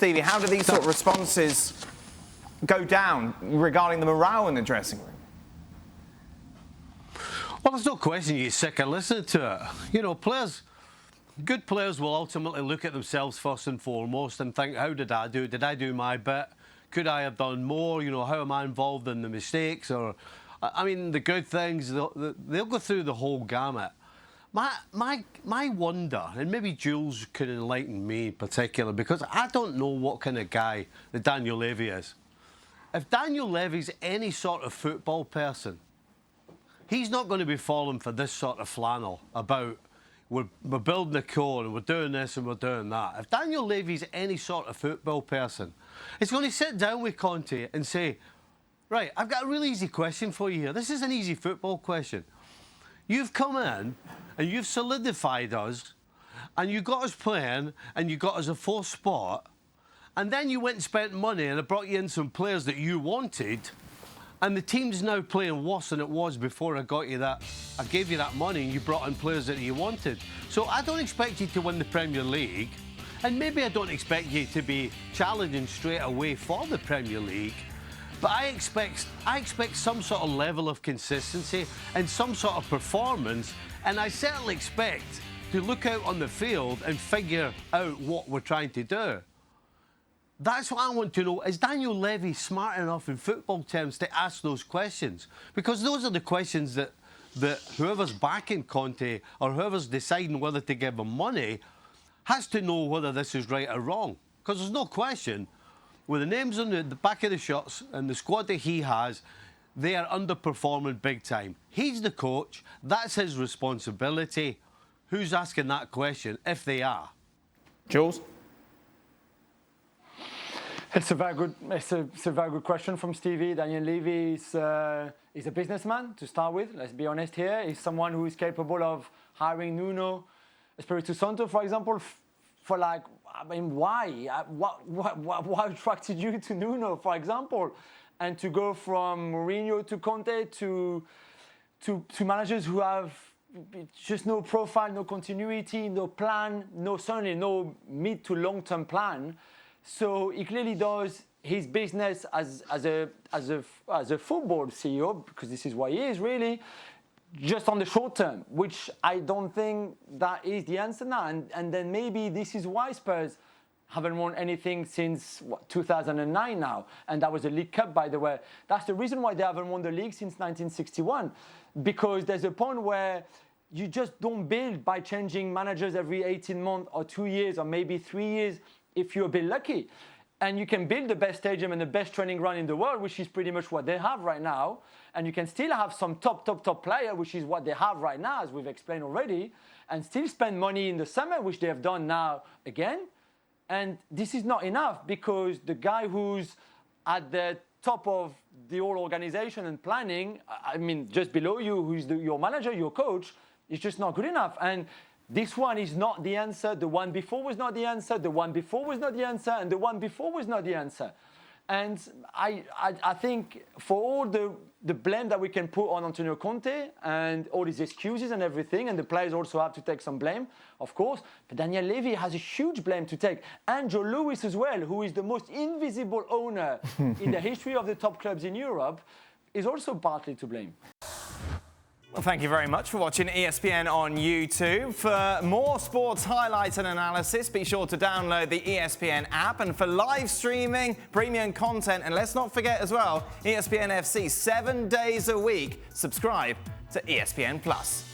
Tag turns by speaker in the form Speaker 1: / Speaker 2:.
Speaker 1: Stevie, how do these sort of responses go down regarding the morale in the dressing room?
Speaker 2: Well, there's no question you get sick of listening to it. You know, good players will ultimately look at themselves first and foremost and think, how did I do? Did I do my bit? Could I have done more? You know, how am I involved in the mistakes? Or, I mean, the good things, they'll go through the whole gamut. My wonder, and maybe Jules could enlighten me in particular, because I don't know what kind of guy that Daniel Levy is. If Daniel Levy's any sort of football person, he's not going to be falling for this sort of flannel about we're building a core and we're doing this and we're doing that. If Daniel Levy's any sort of football person, he's going to sit down with Conte and say, right, I've got a really easy question for you here. This is an easy football question. You've come in and you've solidified us and you got us playing and you got us a fourth spot, and then you went and spent money and I brought you in some players that you wanted, and the team's now playing worse than it was before I gave you that money and you brought in players that you wanted. So I don't expect you to win the Premier League, and maybe I don't expect you to be challenging straight away for the Premier League, but I expect some sort of level of consistency and some sort of performance, and I certainly expect to look out on the field and figure out what we're trying to do. That's what I want to know. Is Daniel Levy smart enough in football terms to ask those questions? Because those are the questions that whoever's backing Conte or whoever's deciding whether to give him money has to know whether this is right or wrong. Because there's no question, with the names on the back of the shirts and the squad that he has, they are underperforming big time. He's the coach. That's his responsibility. Who's asking that question if they are?
Speaker 1: Jules?
Speaker 3: It's a very good question from Stevie. Daniel Levy is a businessman, to start with. Let's be honest here. He's someone who is capable of hiring Nuno Espirito Santo, for example, for like, I mean, why? What attracted you to Nuno, for example? And to go from Mourinho to Conte to managers who have just no profile, no continuity, no plan, certainly no mid to long-term plan. So he clearly does his business as a football CEO, because this is what he is really, just on the short term, which I don't think that is the answer now. And then maybe this is why Spurs haven't won anything since 2009 now, and that was a League Cup, by the way. That's the reason why they haven't won the league since 1961, because there's a point where you just don't build by changing managers every 18 months or 2 years or maybe 3 years. If you're a bit lucky, and you can build the best stadium and the best training ground in the world, which is pretty much what they have right now, and you can still have some top player, which is what they have right now, as we've explained already, and still spend money in the summer, which they have done now again. And this is not enough, because the guy who's at the top of the whole organization and planning, I mean, just below you, who's your manager, your coach, is just not good enough. And this one is not the answer. The one before was not the answer. The one before was not the answer. And the one before was not the answer. And I think for all the blame that we can put on Antonio Conte and all his excuses and everything, and the players also have to take some blame, of course, but Daniel Levy has a huge blame to take. And Joe Lewis as well, who is the most invisible owner in the history of the top clubs in Europe, is also partly to blame.
Speaker 1: Well, thank you very much for watching ESPN on YouTube. For more sports highlights and analysis, be sure to download the ESPN app. And for live streaming, premium content, and let's not forget as well, ESPN FC 7 days a week. Subscribe to ESPN Plus.